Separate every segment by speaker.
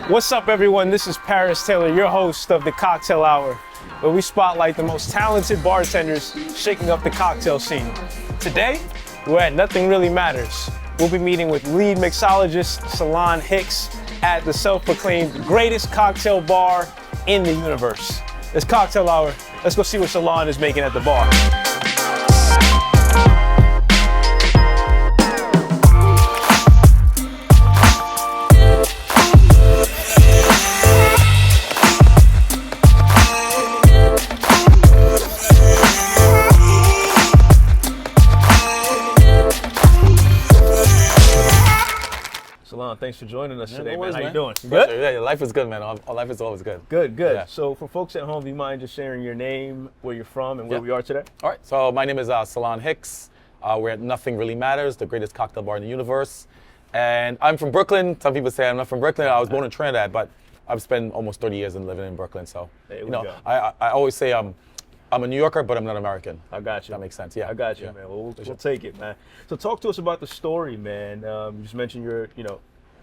Speaker 1: What's up, everyone? This is Paris Taylor, your host of the Cocktail Hour, where we spotlight the most talented bartenders shaking up the cocktail scene. Today, we're at Nothing Really Matters. We'll be meeting with lead mixologist Cyllan Hicks at the self-proclaimed greatest cocktail bar in the universe. It's Cocktail Hour. Let's go see what Cyllan is making at the bar. Cyllan, thanks for joining us today, man. How you doing?
Speaker 2: Good? Yeah, life is good, man. Our life is always good.
Speaker 1: Good.
Speaker 2: Yeah.
Speaker 1: So for folks at home, do you mind just sharing your name, where you're from, and where we are today?
Speaker 2: All right, so my name is Cyllan Hicks. We're at Nothing Really Matters, the greatest cocktail bar in the universe. And I'm from Brooklyn. Some people say I'm not from Brooklyn. I was born in Trinidad, but I've spent almost 30 years living in Brooklyn. So, I always say I'm a New Yorker, but I'm not American.
Speaker 1: I got you.
Speaker 2: That makes sense, yeah.
Speaker 1: I got you, man. We'll take it, man. So talk to us about the story, man. You just mentioned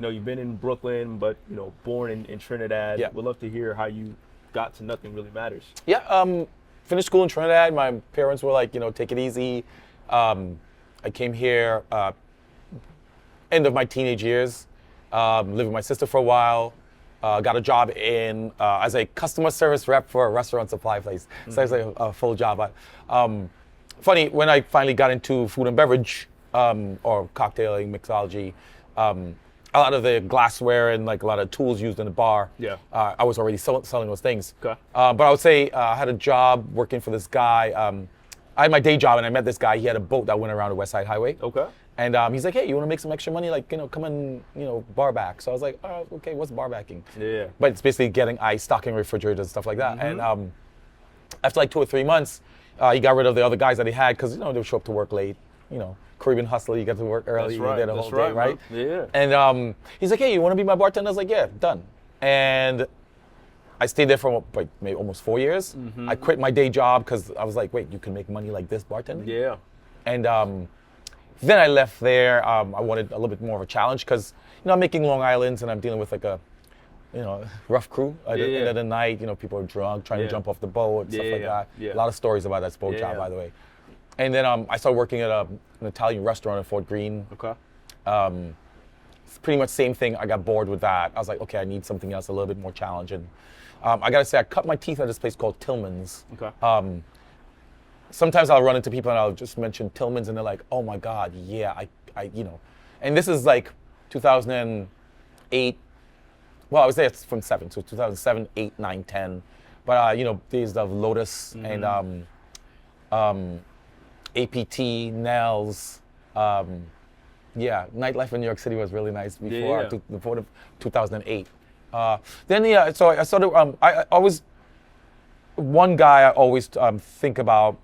Speaker 1: you've been in Brooklyn, but born in Trinidad.
Speaker 2: Yeah.
Speaker 1: We'd love to hear how you got to Nothing Really Matters.
Speaker 2: Yeah, finished school in Trinidad. My parents were like, take it easy. I came here end of my teenage years, lived with my sister for a while. Got a job as a customer service rep for a restaurant supply place. Mm-hmm. So it's like a full job. Funny, when I finally got into food and beverage or cocktailing, mixology, a lot of the glassware and like a lot of tools used in the bar, I was already selling those things.
Speaker 1: Okay.
Speaker 2: But I would say I had a job working for this guy. I had my day job and I met this guy. He had a boat that went around the West Side Highway.
Speaker 1: Okay.
Speaker 2: And he's like, hey, you want to make some extra money? Like, come and, bar back. So I was like, oh, okay, what's bar backing?
Speaker 1: Yeah.
Speaker 2: But it's basically getting ice, stocking refrigerators and stuff like that.
Speaker 1: Mm-hmm.
Speaker 2: And after like 2 or 3 months, he got rid of the other guys that he had because, they would show up to work late. Caribbean hustler, you get to work early,
Speaker 1: That's right.
Speaker 2: you did the whole day, right?
Speaker 1: Yeah.
Speaker 2: And he's like, hey, you want to be my bartender? I was like, yeah, done. And I stayed there for like maybe almost 4 years. Mm-hmm. I quit my day job because I was like, wait, you can make money like this bartending?
Speaker 1: Yeah.
Speaker 2: And then I left there. I wanted a little bit more of a challenge because, I'm making Long Islands and I'm dealing with like a, rough crew at the end of the night. People are drunk, trying to jump off the boat, stuff like that.
Speaker 1: Yeah.
Speaker 2: A lot of stories about that boat job, by the way. And then I started working at an Italian restaurant in Fort Greene.
Speaker 1: Okay.
Speaker 2: It's pretty much same thing. I got bored with that. I was like, okay, I need something else a little bit more challenging. I gotta say, I cut my teeth at this place called Tillman's.
Speaker 1: Okay.
Speaker 2: Sometimes I'll run into people and I'll just mention Tillman's and they're like, oh my God, yeah, And this is like 2008. Well, I was there from 7, so 2007, 8, 9, 10. But, days of Lotus and APT, Nels. Nightlife in New York City was really nice before 2008. So I started, I always, one guy I always think about,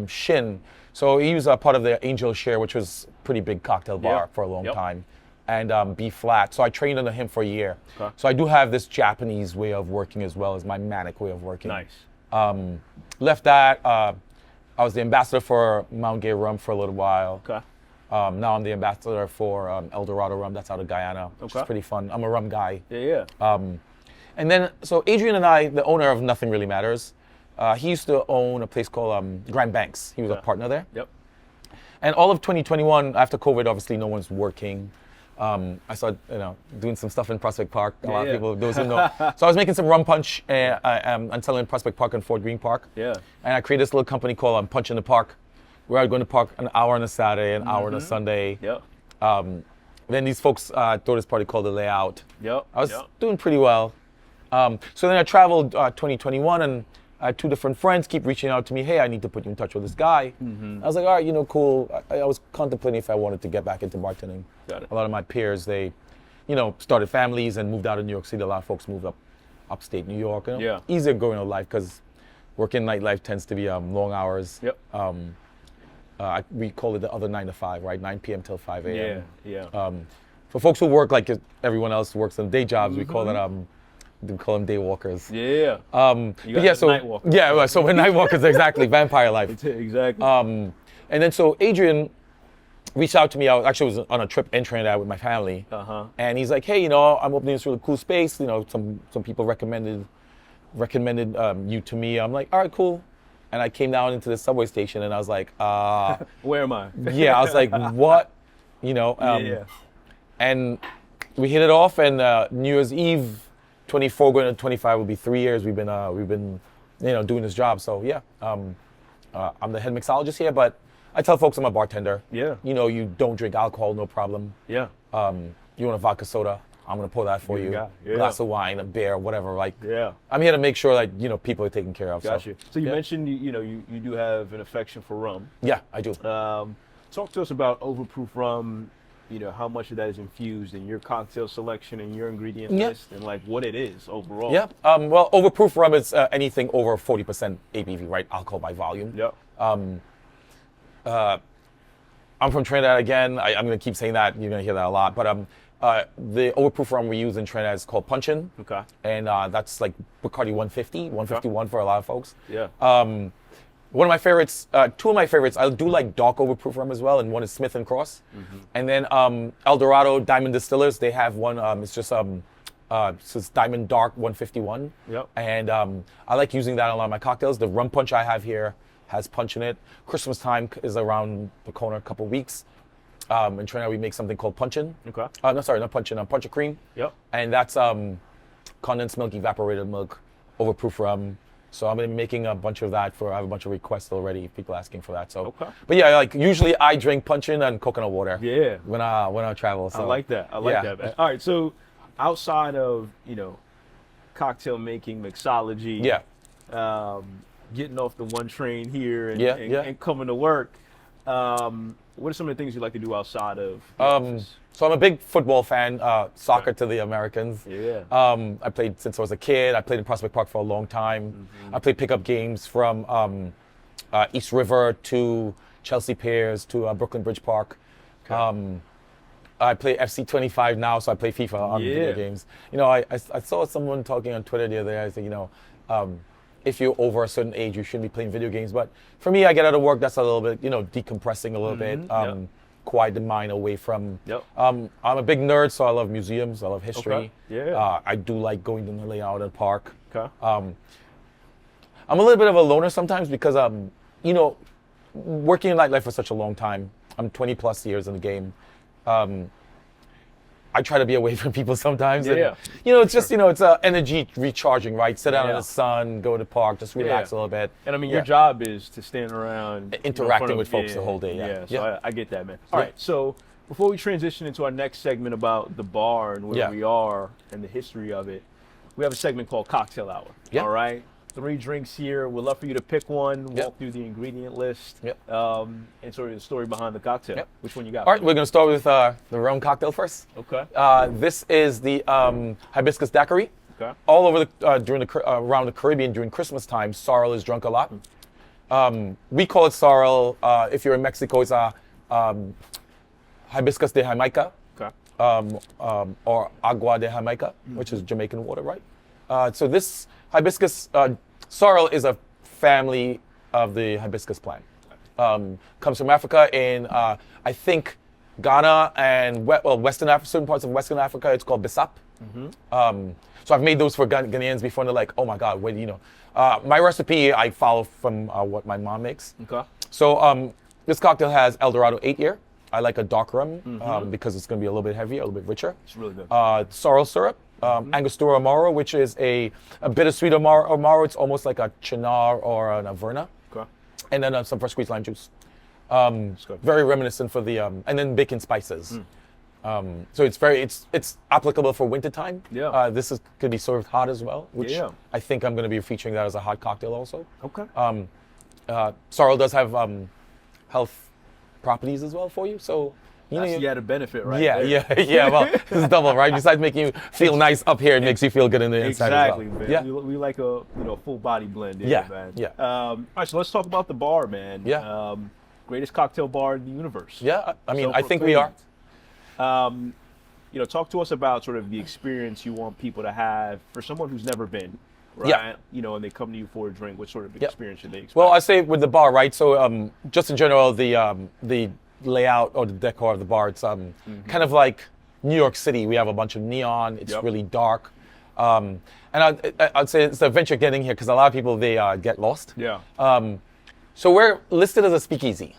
Speaker 2: Shin. So he was a part of the Angel Share, which was a pretty big cocktail bar for a long time, and B Flat. So I trained under him for a year. Okay. So I do have this Japanese way of working as well as my manic way of working.
Speaker 1: Nice.
Speaker 2: Left that. I was the ambassador for Mount Gay Rum for a little while.
Speaker 1: Okay.
Speaker 2: Now I'm the ambassador for El Dorado Rum. That's out of Guyana, which is pretty fun. I'm a rum guy.
Speaker 1: Yeah.
Speaker 2: And then, so Adrian and I, the owner of Nothing Really Matters, he used to own a place called Grand Banks. He was a partner there.
Speaker 1: Yep.
Speaker 2: And all of 2021, after COVID, obviously no one's working. I started, doing some stuff in Prospect Park. A lot of people, those who know. So I was making some rum punch and selling in Prospect Park and Fort Greene Park.
Speaker 1: Yeah.
Speaker 2: And I created this little company called Punch in the Park, where I'd go in the park an hour on a Saturday, an hour on a Sunday.
Speaker 1: Yep.
Speaker 2: Then these folks threw this party called The Layout.
Speaker 1: Yep.
Speaker 2: I was doing pretty well. So then I traveled 2021 and I had 2 different friends keep reaching out to me, hey, I need to put you in touch with this guy. Mm-hmm. I was like, all right, cool. I was contemplating if I wanted to get back into bartending.
Speaker 1: Got it.
Speaker 2: A lot of my peers, they, started families and moved out of New York City. A lot of folks moved upstate New York. Easier going in life because working nightlife tends to be long hours.
Speaker 1: Yep.
Speaker 2: We call it the other 9 to 5, right? 9 p.m. till 5 a.m.
Speaker 1: Yeah.
Speaker 2: For folks who work like everyone else works on day jobs, we call them day walkers.
Speaker 1: Yeah.
Speaker 2: Night walkers. Yeah, so we're night walkers, exactly. Vampire life.
Speaker 1: Exactly.
Speaker 2: And then so Adrian reached out to me. I actually was on a trip in Trinidad with my family, and he's like, "Hey, I'm opening this really cool space. Some people recommended you to me." I'm like, "All right, cool." And I came down into the subway station, and I was like,
Speaker 1: "Where am I?"
Speaker 2: Yeah, I was like, "What?" And we hit it off. And New Year's Eve, 24 going to 25 will be 3 years. We've been doing this job. So yeah, I'm the head mixologist here, but I tell folks I'm a bartender.
Speaker 1: Yeah.
Speaker 2: You don't drink alcohol, no problem.
Speaker 1: Yeah.
Speaker 2: You want a vodka soda? I'm gonna pour that for you.
Speaker 1: Yeah.
Speaker 2: Glass of wine, a beer, whatever.
Speaker 1: Yeah.
Speaker 2: I'm here to make sure people are taken care of.
Speaker 1: Gotcha. So you mentioned you do have an affection for rum.
Speaker 2: Yeah, I do.
Speaker 1: Talk to us about overproof rum. How much of that is infused in your cocktail selection and your ingredient list, and like what it is overall.
Speaker 2: Yeah. Well, overproof rum is anything over 40% ABV, right? Alcohol by volume.
Speaker 1: Yeah.
Speaker 2: I'm from Trinidad again. I'm going to keep saying that. You're going to hear that a lot. But the overproof rum we use in Trinidad is called Punchin.
Speaker 1: Okay.
Speaker 2: And that's like Bacardi 150, 151 for a lot of folks.
Speaker 1: Yeah.
Speaker 2: One of my favorites, two of my favorites, I do like dark overproof rum as well, and one is Smith & Cross. And then El Dorado Diamond Distillers, they have one, it's just it's Diamond Dark 151.
Speaker 1: Yep.
Speaker 2: And I like using that on a lot of my cocktails. The rum punch I have here has punch in it. Christmas time is around the corner, a couple weeks. In Trinidad, we make something called punchin.
Speaker 1: Okay.
Speaker 2: No, sorry, not punchin, punch of cream.
Speaker 1: Yep.
Speaker 2: And that's condensed milk, evaporated milk, overproof rum. So I've been making a bunch of that I have a bunch of requests already, people asking for that. So,
Speaker 1: okay.
Speaker 2: But yeah, like usually I drink punchin and coconut water.
Speaker 1: Yeah.
Speaker 2: When I travel. So.
Speaker 1: I like that. I like that, man. All right, so outside of cocktail making, mixology.
Speaker 2: Yeah.
Speaker 1: Getting off the one train here and, and coming to work. What are some of the things you like to do outside of the office?
Speaker 2: So I'm a big football fan, soccer to the Americans.
Speaker 1: Yeah.
Speaker 2: I played since I was a kid. I played in Prospect Park for a long time. I played pickup games from East River to Chelsea Piers to Brooklyn Bridge Park. Okay. I play FC 25 now, so I play FIFA on video games. I saw someone talking on Twitter the other day. I said, if you're over a certain age, you shouldn't be playing video games. But for me, I get out of work, that's a little bit, decompressing a little bit, quiet the mind away from. I'm a big nerd, so I love museums, I love history.
Speaker 1: Okay. Yeah.
Speaker 2: I do like going to lay out in the park.
Speaker 1: Okay.
Speaker 2: I'm a little bit of a loner sometimes because, working in nightlife for such a long time, I'm 20 plus years in the game. I try to be away from people sometimes.
Speaker 1: Yeah.
Speaker 2: And, it's just, it's energy recharging, right? Sit out in the sun, go to the park, just relax a little bit.
Speaker 1: And I mean, your job is to stand around
Speaker 2: interacting with folks the whole day.
Speaker 1: Yeah. So I get that, man. All right. So before we transition into our next segment about the bar and where we are and the history of it, we have a segment called Cocktail Hour. Yeah. All right. 3 drinks here. We'd love for you to pick one, walk through the ingredient list, and sort of the story behind the cocktail. Yep. Which one you got?
Speaker 2: All right, we're going to start with the rum cocktail first.
Speaker 1: Okay.
Speaker 2: This is the hibiscus daiquiri.
Speaker 1: Okay.
Speaker 2: All over around the Caribbean during Christmas time, sorrel is drunk a lot. We call it sorrel. If you're in Mexico, it's hibiscus de Jamaica.
Speaker 1: Okay.
Speaker 2: Or agua de Jamaica, which is Jamaican water, right? So this hibiscus sorrel is a family of the hibiscus plant. Comes from Africa in, I think, Ghana and Western Africa, certain parts of Western Africa. It's called bisap. So I've made those for Ghanaians before, and they're like, "Oh my God, where do you know?" My recipe I follow from what my mom makes.
Speaker 1: Okay.
Speaker 2: So this cocktail has El Dorado 8-year. I like a dark rum because it's going to be a little bit heavier, a little bit richer.
Speaker 1: It's really good.
Speaker 2: Sorrel syrup. Angostura Amaro, which is a bittersweet Amaro. It's almost like a Chinar or an Averna.
Speaker 1: Okay.
Speaker 2: And then some fresh squeezed lime juice. Very reminiscent for the, and then bacon spices. So it's applicable for wintertime.
Speaker 1: Yeah.
Speaker 2: This could be served hot as well, which I think I'm going to be featuring that as a hot cocktail also.
Speaker 1: Okay.
Speaker 2: Sorrel does have health properties as well for you, so
Speaker 1: you had a benefit, right?
Speaker 2: Yeah. Well, this is double, right? Besides making you feel nice up here, it makes you feel good in the inside as well.
Speaker 1: Man.
Speaker 2: Yeah.
Speaker 1: We like a full body blend. Man.
Speaker 2: Yeah.
Speaker 1: All right, so let's talk about the bar, man.
Speaker 2: Yeah.
Speaker 1: Greatest cocktail bar in the universe.
Speaker 2: Yeah. I mean, I think we are.
Speaker 1: Talk to us about sort of the experience you want people to have for someone who's never been. Right. Yeah. And they come to you for a drink. What sort of experience should they expect?
Speaker 2: Well, I say with the bar, right? So, just in general, the layout or the decor of the bar. It's kind of like New York City. We have a bunch of neon. It's really dark. And I'd say it's an adventure getting here because a lot of people, they get lost.
Speaker 1: Yeah.
Speaker 2: So we're listed as a speakeasy.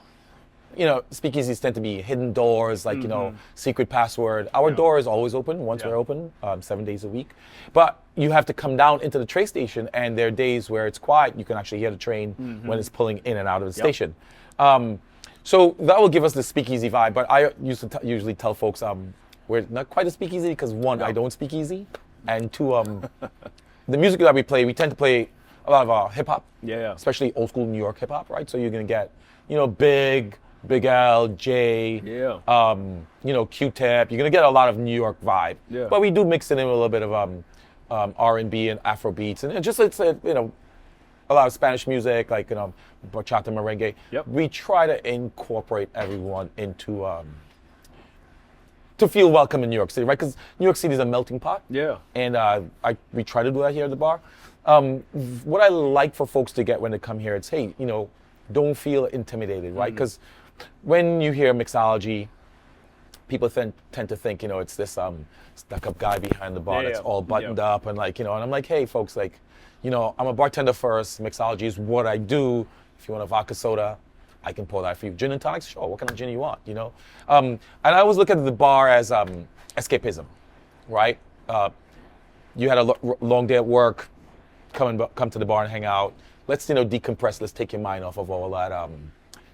Speaker 2: You know, speakeasies tend to be hidden doors, like, you know, secret password. Our door is always open once we're open, 7 days a week. But you have to come down into the train station, and there are days where it's quiet. You can actually hear the train when it's pulling in and out of the station. So that will give us the speakeasy vibe. But I usually tell folks we're not quite a speakeasy because, one, I don't speak easy. And two, the music that we play, we tend to play a lot of hip hop, especially old school New York hip hop, right? So you're gonna get, you know, Big L, J, you know, Q-Tip. You're gonna get a lot of New York vibe. But we do mix it in with a little bit of R&B and Afro beats, and just it's you know, a lot of Spanish music, like, you know, bachata, merengue. We try to incorporate everyone into to feel welcome in New York City, right? Because New York City is a melting pot. And we try to do that here at the bar. What I like for folks to get when they come here, it's, hey, you know, don't feel intimidated, right? Because when you hear mixology, people tend to think, you know, it's this stuck-up guy behind the bar that's all buttoned up and, like, you know, and I'm like, hey, folks, like, you know, I'm a bartender first. Mixology is what I do. If you want a vodka soda, I can pour that for you. Gin and tonics? Sure, what kind of gin you want, you know? And I always look at the bar as escapism, right? You had a long day at work, come to the bar and hang out. Let's, you know, decompress. Let's take your mind off of all that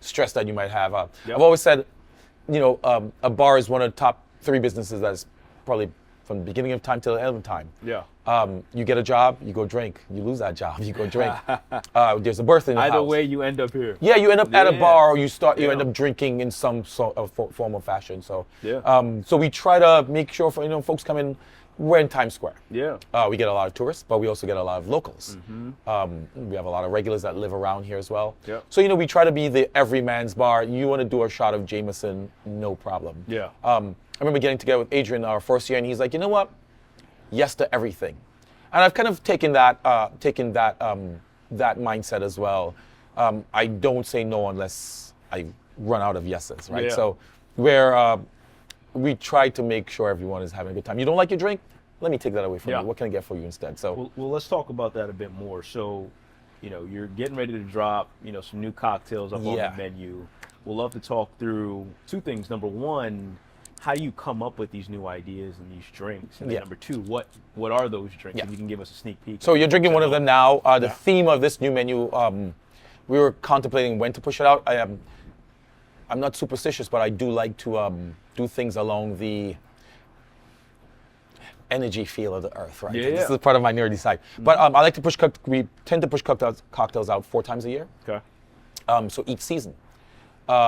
Speaker 2: stress that you might have. I've always said, you know, a bar is one of the top 3 businesses that's probably from the beginning of time till the end of time. You get a job, you go drink. You lose that job, you go drink. There's a birth in the house.
Speaker 1: Either way, you end up here.
Speaker 2: Yeah, you end up at a bar, or you end up drinking in some sort of form or fashion. So, so we try to make sure, for, you know, folks come in. We're in Times Square. We get a lot of tourists, but we also get a lot of locals. We have a lot of regulars that live around here as well. So, you know, we try to be the everyman's bar. You want to do a shot of Jameson, no problem. I remember getting together with Adrian our first year, and he's like, you know what? Yes to everything. And I've kind of taken that that mindset as well. I don't say no unless I run out of yeses, right? So we try to make sure everyone is having a good time. You don't like your drink? Let me take that away from you. What can I get for you instead? So
Speaker 1: well, let's talk about that a bit more. So, you know, you're getting ready to drop, you know, some new cocktails up on the menu. We'll love to talk through 2 things. Number 1, how do you come up with these new ideas and these drinks? And then number 2, what are those drinks? If you can give us a sneak peek.
Speaker 2: So you're drinking one of them now. The theme of this new menu, we were contemplating when to push it out. I'm not superstitious, but I do like to do things along the energy feel of the earth, right? This is part of my nerdy side. But I like to push. We tend to push cocktails out 4 times a year. So each season.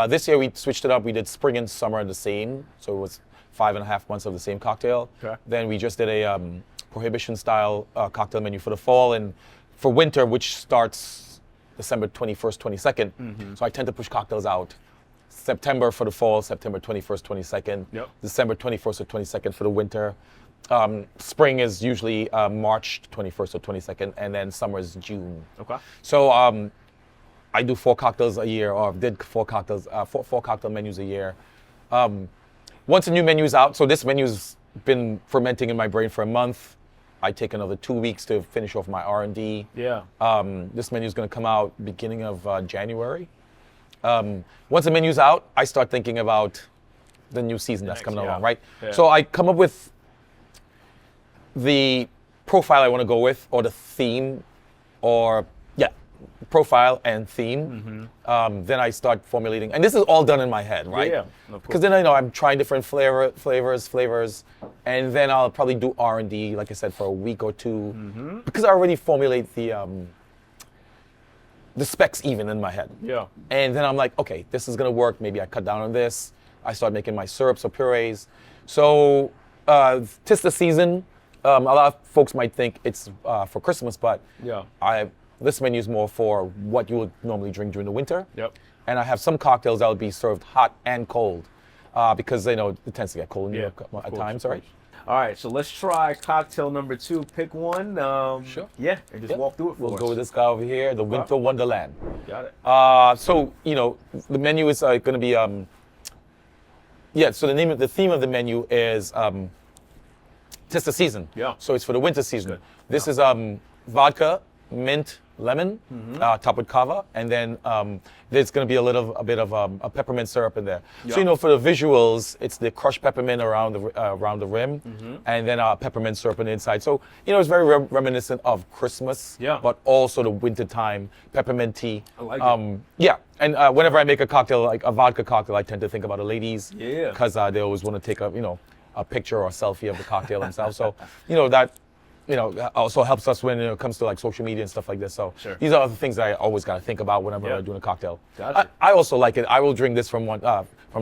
Speaker 2: This year we switched it up. We did spring and summer the same. So it was 5.5 months of the same cocktail. Then we just did a prohibition style cocktail menu for the fall, and for winter, which starts December 21st, 22nd. So I tend to push cocktails out September for the fall, September 21st, 22nd, December 21st or 22nd for the winter. Spring is usually March 21st or 22nd, and then summer is June. So I do 4 cocktails a year, or did 4 cocktails, 4 cocktail menus a year. Once a new menu is out, so this menu's been fermenting in my brain for a month. I take another 2 weeks to finish off my R&D. This menu is going to come out beginning of January. Once the menu's out, I start thinking about the new season that's coming along, right? So I come up with the profile I want to go with, or the theme, or profile and theme. Then I start formulating, and this is all done in my head, right? Because then I know I'm trying different flavors, and then I'll probably do R&D, like I said, for a week or 2, because I already formulate the specs even in my head. And then I'm like, okay, this is gonna work. Maybe I cut down on this. I start making my syrups or purees. So, 'tis the season. A lot of folks might think it's for Christmas, but this menu is more for what you would normally drink during the winter. And I have some cocktails that will be served hot and cold, because you know it tends to get cold in New York at times, right?
Speaker 1: All right, so let's try cocktail number 2. Pick one.
Speaker 2: Sure.
Speaker 1: And just walk through it for us.
Speaker 2: We'll go with this guy over here, the Winter Wonderland.
Speaker 1: Got it.
Speaker 2: So, you know, the menu is going to be Yeah, so the theme of the menu is tis the season.
Speaker 1: Yeah.
Speaker 2: So it's for the winter season.
Speaker 1: Good.
Speaker 2: This is vodka, mint, lemon, topped with kava, and then there's going to be a bit of a peppermint syrup in there.
Speaker 1: Yeah.
Speaker 2: So for the visuals, it's the crushed peppermint around the rim, and then peppermint syrup on the inside. So it's very reminiscent of Christmas,
Speaker 1: Yeah.
Speaker 2: but also the winter time peppermint tea.
Speaker 1: I like it.
Speaker 2: Yeah, and whenever I make a cocktail, like a vodka cocktail, I tend to think about the ladies.
Speaker 1: Yeah.
Speaker 2: Because they always want to take a picture or a selfie of the cocktail themselves. So that also helps us when it comes to like social media and stuff like this. So
Speaker 1: Sure.
Speaker 2: these are the things that I always got to think about whenever
Speaker 1: Yeah.
Speaker 2: I'm doing a cocktail.
Speaker 1: Gotcha.
Speaker 2: I also like it. I will drink this from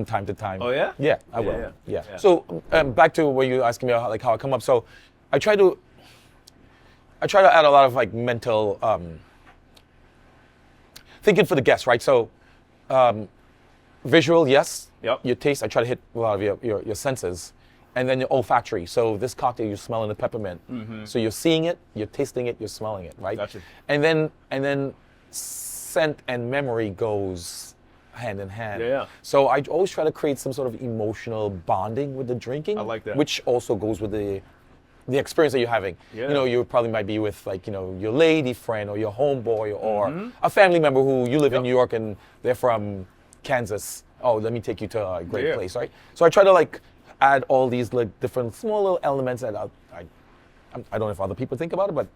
Speaker 2: time to time.
Speaker 1: Oh, yeah?
Speaker 2: Yeah, I will.
Speaker 1: Yeah.
Speaker 2: Yeah. So back to what you asking me about, like how I come up. So I try to add a lot of like mental thinking for the guests, right? So visual, yes.
Speaker 1: Yep.
Speaker 2: Your taste, I try to hit a lot of your senses. And then your olfactory. So this cocktail, you're smelling the peppermint. So you're seeing it, you're tasting it, you're smelling it, right?
Speaker 1: Gotcha.
Speaker 2: And then scent and memory goes hand in hand.
Speaker 1: Yeah.
Speaker 2: So I always try to create some sort of emotional bonding with the drinking.
Speaker 1: I like that.
Speaker 2: Which also goes with the experience that you're having.
Speaker 1: Yeah.
Speaker 2: You probably might be with like, your lady friend or your homeboy or a family member who you live in New York and they're from Kansas. Oh, let me take you to a great place, right? So I try to like add all these like different small little elements that I don't know if other people think about it, but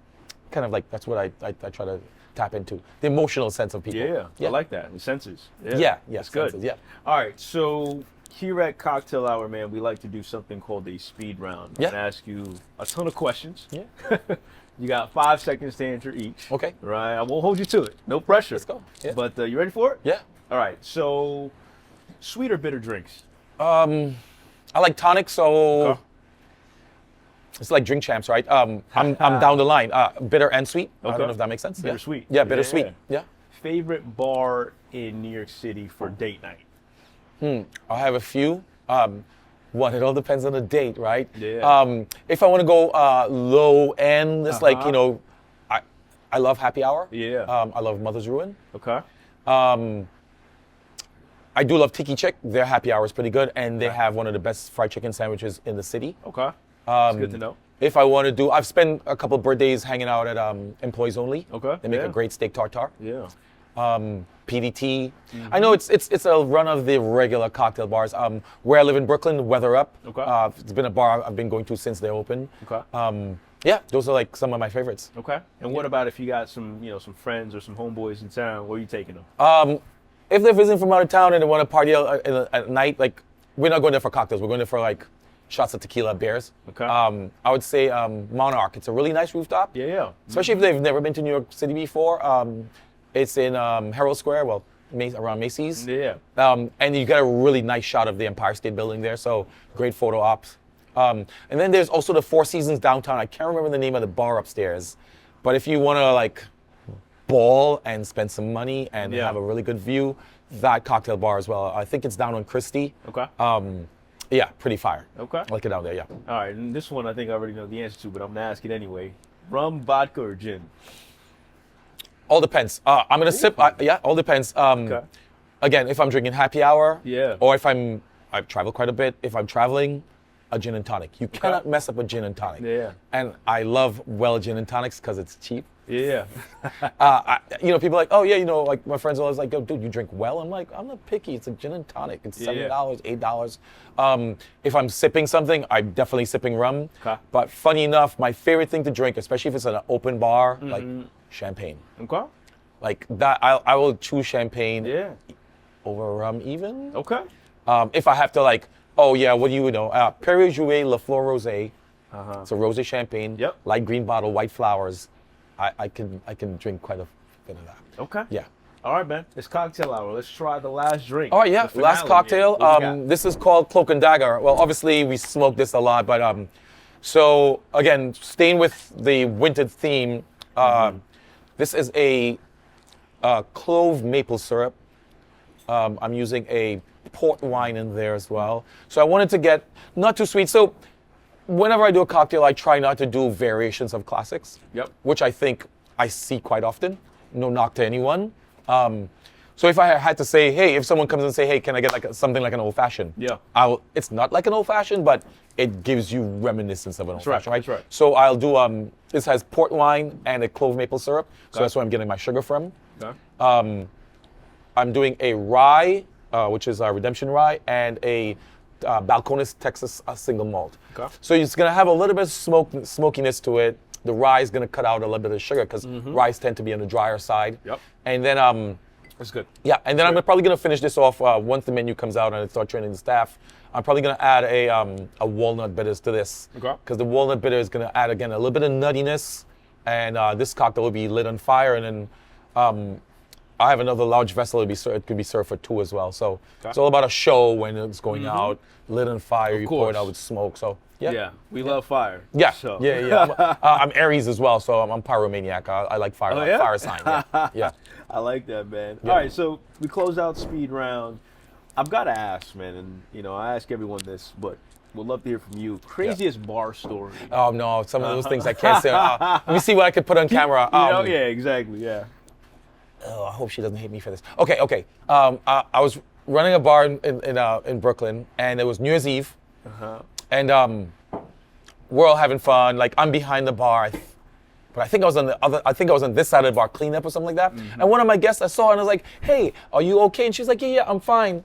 Speaker 2: kind of like that's what I try to tap into, the emotional sense of people.
Speaker 1: Yeah. I like that. The senses.
Speaker 2: Yeah,
Speaker 1: That's good.
Speaker 2: senses, yeah.
Speaker 1: All right, so here at Cocktail Hour, man, we like to do something called a speed round.
Speaker 2: Yeah.
Speaker 1: And ask you a ton of questions.
Speaker 2: Yeah.
Speaker 1: You got 5 seconds to answer each.
Speaker 2: Okay.
Speaker 1: Right. I won't hold you to it. No pressure.
Speaker 2: Let's go. Yeah.
Speaker 1: But you ready for it?
Speaker 2: Yeah.
Speaker 1: All right. So, sweet or bitter drinks?
Speaker 2: I like tonic, so
Speaker 1: Okay.
Speaker 2: it's like drink champs, right? I'm down the line, bitter and sweet. I
Speaker 1: Okay.
Speaker 2: don't know if that makes sense.
Speaker 1: Bittersweet.
Speaker 2: Yeah, bittersweet. Yeah.
Speaker 1: Favorite bar in New York City for date night?
Speaker 2: I have a few. One, it all depends on the date, right?
Speaker 1: Yeah.
Speaker 2: If I want to go low end, it's like I love happy hour.
Speaker 1: Yeah.
Speaker 2: I love Mother's Ruin.
Speaker 1: Okay.
Speaker 2: I do love Tiki Chick. Their happy hour is pretty good, and they have one of the best fried chicken sandwiches in the city.
Speaker 1: Okay. That's good to know.
Speaker 2: If I want to do, I've spent a couple of birthdays hanging out at Employees Only.
Speaker 1: Okay,
Speaker 2: They make
Speaker 1: yeah.
Speaker 2: a great steak tartare.
Speaker 1: Yeah.
Speaker 2: PDT. I know it's a run of the regular cocktail bars. Where I live in Brooklyn, Weather Up.
Speaker 1: Okay.
Speaker 2: It's been a bar I've been going to since they opened.
Speaker 1: Okay.
Speaker 2: Yeah, those are like some of my favorites.
Speaker 1: Okay. And what about if you got some friends or some homeboys in town? Where are you taking them?
Speaker 2: If they're visiting from out of town and they want to party at night, like we're not going there for cocktails. We're going there for like shots of tequila, beers.
Speaker 1: Okay.
Speaker 2: I would say Monarch. It's a really nice rooftop.
Speaker 1: Yeah.
Speaker 2: Especially if they've never been to New York City before. It's in Herald Square, well, around Macy's.
Speaker 1: Yeah.
Speaker 2: And you get a really nice shot of the Empire State Building there, so great photo ops. And then there's also the Four Seasons downtown. I can't remember the name of the bar upstairs, but if you want to like ball and spend some money and
Speaker 1: Yeah.
Speaker 2: have a really good view, that cocktail bar as well. I think it's down on Christie.
Speaker 1: Okay.
Speaker 2: Yeah, pretty fire.
Speaker 1: Okay.
Speaker 2: I like it down there, yeah.
Speaker 1: All right. And this one I think I already know the answer to, but I'm gonna ask it anyway. Rum, vodka, or gin?
Speaker 2: All depends. I'm gonna sip. Yeah, all depends.
Speaker 1: Okay.
Speaker 2: Again, if I'm drinking happy hour,
Speaker 1: Yeah.
Speaker 2: or if I've traveled quite a bit. If I'm traveling, a gin and tonic. You cannot mess up a gin and tonic.
Speaker 1: Yeah.
Speaker 2: And I love gin and tonics because it's cheap.
Speaker 1: Yeah.
Speaker 2: People are like, oh yeah, like my friends are always like, yo, dude, you drink well. I'm like, I'm not picky. It's a gin and tonic. It's $7, $8. If I'm sipping something, I'm definitely sipping rum.
Speaker 1: Okay.
Speaker 2: But funny enough, my favorite thing to drink, especially if it's an open bar, like champagne.
Speaker 1: Okay.
Speaker 2: Like that, I will choose champagne
Speaker 1: Yeah.
Speaker 2: over rum even.
Speaker 1: Okay.
Speaker 2: If I have to like, oh yeah, what do you know? Perrier Jouet La Fleur Rosé. It's a rosé champagne.
Speaker 1: Yep.
Speaker 2: Light green bottle, white flowers. I can drink quite a bit of that.
Speaker 1: Okay.
Speaker 2: Yeah.
Speaker 1: All right, man. It's cocktail hour. Let's try the last drink.
Speaker 2: All right, yeah.
Speaker 1: The
Speaker 2: Last
Speaker 1: finale,
Speaker 2: cocktail.
Speaker 1: man. What we got?
Speaker 2: This is called Cloak and Dagger. Well, obviously we smoke this a lot, but so again, staying with the winter theme, this is a clove maple syrup. I'm using a port wine in there as well. So I wanted to get not too sweet. So whenever I do a cocktail, I try not to do variations of classics.
Speaker 1: Yep.
Speaker 2: Which I think I see quite often. No knock to anyone. So if I had to say, hey, if someone comes and say, hey, can I get like something like an old fashioned?
Speaker 1: Yeah.
Speaker 2: It's not like an old fashioned, but it gives you reminiscence of an old fashioned, right?
Speaker 1: That's right.
Speaker 2: So I'll do this has port wine and a clove maple syrup. So that's where I'm getting my sugar from.
Speaker 1: Okay.
Speaker 2: I'm doing a rye, which is a Redemption rye, and a Balcones Texas single malt.
Speaker 1: Okay.
Speaker 2: So it's gonna have a little bit of smokiness to it. The rye is gonna cut out a little bit of sugar because ryes tend to be on the drier side.
Speaker 1: Yep.
Speaker 2: And then
Speaker 1: That's good.
Speaker 2: yeah, and then I'm probably gonna finish this off once the menu comes out and I start training the staff. I'm probably gonna add a walnut bitters to this.
Speaker 1: Okay.
Speaker 2: Because the walnut bitter is gonna add again a little bit of nuttiness, and this cocktail will be lit on fire, and then I have another large vessel. It could be served for 2 as well. So it's all about a show when it's going out, lit on fire. You pour it out with smoke. So yeah.
Speaker 1: Yeah, we love fire.
Speaker 2: Yeah,
Speaker 1: So.
Speaker 2: yeah. I'm Aries as well, so I'm pyromaniac. I like fire.
Speaker 1: yeah?
Speaker 2: Fire sign. Yeah. Yeah.
Speaker 1: I like that, man.
Speaker 2: Yeah.
Speaker 1: All right, so we close out speed round. I've got to ask, man, and I ask everyone this, but we'd love to hear from you. Craziest bar story.
Speaker 2: Oh no, some of those things I can't say. Let me see what I could put on camera.
Speaker 1: Yeah, exactly, yeah.
Speaker 2: Oh, I hope she doesn't hate me for this. Okay. I was running a bar in Brooklyn, and it was New Year's Eve, and we're all having fun. Like I'm behind the bar, but I think I was on the other. I think I was on this side of the bar, cleanup or something like that. And one of my guests I saw, and I was like, "Hey, are you okay?" And she's like, "Yeah, I'm fine."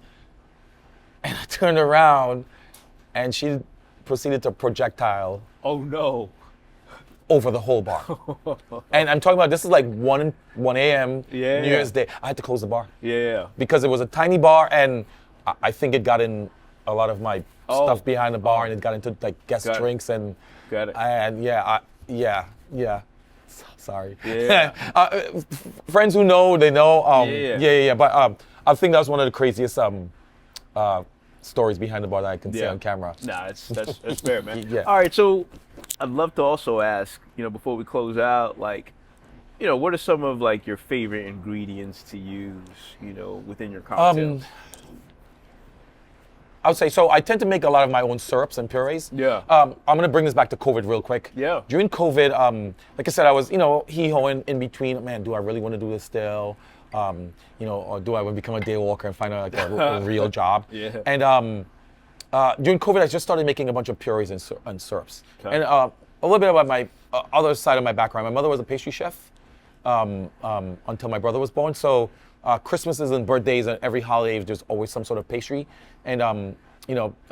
Speaker 2: And I turned around, and she proceeded to projectile
Speaker 1: Oh, no.
Speaker 2: over the whole bar. And I'm talking about this is like 1 a.m.
Speaker 1: Yeah.
Speaker 2: New Year's Day. I had to close the bar
Speaker 1: Yeah.
Speaker 2: because it was a tiny bar, and I think it got in a lot of my stuff behind the bar, and it got into like guest
Speaker 1: Got it.
Speaker 2: drinks and
Speaker 1: Got it.
Speaker 2: and yeah. Sorry.
Speaker 1: Yeah.
Speaker 2: Friends who know, they know.
Speaker 1: Yeah.
Speaker 2: But I think that was one of the craziest stories behind the bar that I can say on camera.
Speaker 1: Nah, that's fair, man.
Speaker 2: Yeah.
Speaker 1: All right, so I'd love to also ask, before we close out, like, what are some of like your favorite ingredients to use, within your cocktails?
Speaker 2: I would say, so I tend to make a lot of my own syrups and purees.
Speaker 1: Yeah.
Speaker 2: I'm going to bring this back to COVID real quick.
Speaker 1: Yeah.
Speaker 2: During COVID, like I said, I was, hee-hawing in between, man, do I really want to do this still? Or do I want to become a day walker and find out like a real job?
Speaker 1: Yeah.
Speaker 2: And during COVID, I just started making a bunch of purees and syrups.
Speaker 1: Okay.
Speaker 2: And a little bit about my other side of my background. My mother was a pastry chef until my brother was born. So Christmases and birthdays and every holiday, there's always some sort of pastry. And I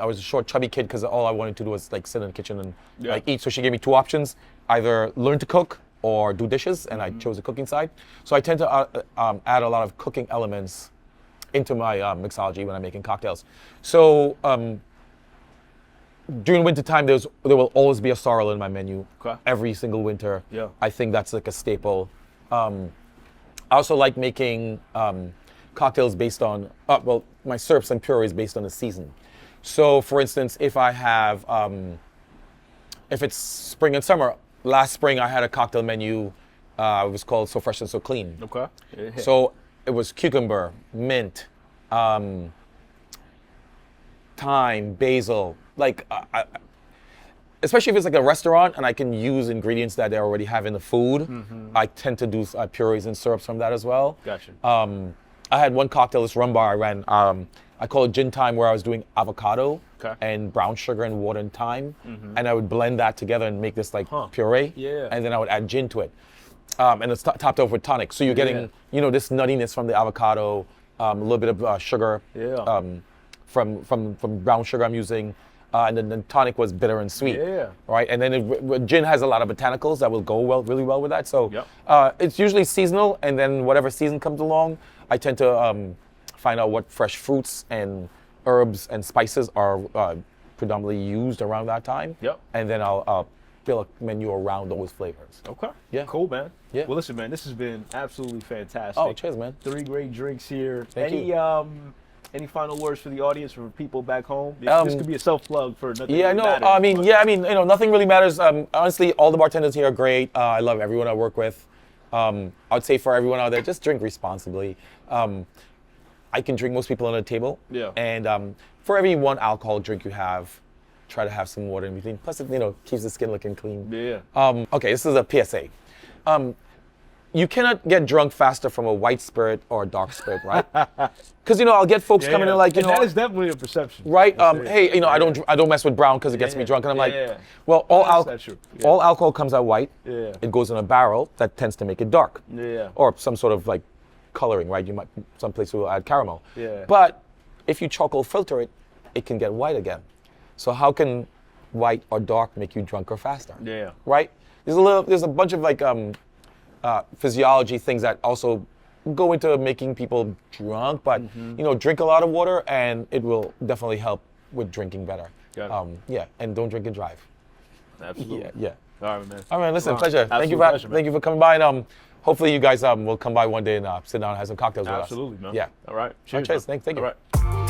Speaker 2: was a short, chubby kid because all I wanted to do was like sit in the kitchen and like eat. So she gave me 2 options: either learn to cook or do dishes, and I chose the cooking side. So I tend to add a lot of cooking elements into my mixology when I'm making cocktails. So during winter time, there will always be a sorrel in my menu.
Speaker 1: Okay.
Speaker 2: Every single winter.
Speaker 1: Yeah.
Speaker 2: I think that's like a staple. I also like making cocktails based on, my syrups and purees based on the season. So for instance, if I have, if it's spring and summer, last spring I had a cocktail menu, it was called So Fresh and So Clean.
Speaker 1: Okay. Yeah.
Speaker 2: So it was cucumber, mint, thyme, basil, like, especially if it's like a restaurant and I can use ingredients that they already have in the food, I tend to do purees and syrups from that as well.
Speaker 1: Gotcha.
Speaker 2: I had one cocktail, this rum bar I ran, I call it gin thyme, where I was doing avocado and brown sugar and water and thyme, and I would blend that together and make this like puree, and then I would add gin to it. And it's topped off with tonic. So you're getting, this nuttiness from the avocado, a little bit of sugar from brown sugar I'm using, and then the tonic was bitter and sweet. Right, and then gin has a lot of botanicals that will go really well with that. So it's usually seasonal, and then whatever season comes along, I tend to find out what fresh fruits and herbs and spices are predominantly used around that time. And then I'll build a menu around those flavors.
Speaker 1: Okay.
Speaker 2: Yeah.
Speaker 1: Cool, man.
Speaker 2: Yeah.
Speaker 1: Well, listen, man, this has been absolutely fantastic.
Speaker 2: Oh, cheers, man.
Speaker 1: 3 great drinks here.
Speaker 2: Thank you.
Speaker 1: Any final words for the audience, for people back home? This could be a self-plug for nothing.
Speaker 2: Yeah,
Speaker 1: really
Speaker 2: no,
Speaker 1: matters,
Speaker 2: nothing really matters. Honestly, all the bartenders here are great. I love everyone I work with. I would say for everyone out there, just drink responsibly. I can drink most people on the table.
Speaker 1: Yeah.
Speaker 2: And for every 1 alcohol drink you have, try to have some water in between. Plus, it keeps the skin looking clean.
Speaker 1: Yeah.
Speaker 2: Okay, this is a PSA. you cannot get drunk faster from a white spirit or a dark spirit, right? Because I'll get folks coming in like,
Speaker 1: that is definitely a perception.
Speaker 2: right? Hey, I don't mess with brown because it gets me drunk, and I'm like, well, all alcohol comes out white.
Speaker 1: Yeah.
Speaker 2: It goes in a barrel that tends to make it dark.
Speaker 1: Yeah.
Speaker 2: Or some sort of like coloring, right? Some places will add caramel.
Speaker 1: Yeah.
Speaker 2: But if you charcoal filter it, it can get white again. So how can white or dark make you drunker faster?
Speaker 1: Yeah.
Speaker 2: Right? There's a bunch of like physiology things that also go into making people drunk, but drink a lot of water and it will definitely help with drinking better. And don't drink and drive.
Speaker 1: Absolutely.
Speaker 2: Yeah.
Speaker 1: All right, man.
Speaker 2: All right, listen,
Speaker 1: Wow.
Speaker 2: pleasure. Thank you for coming by, and hopefully you guys will come by one day and sit down and have some cocktails with us.
Speaker 1: Absolutely, man.
Speaker 2: Yeah.
Speaker 1: All right.
Speaker 2: Cheers. Thank you.
Speaker 1: All right.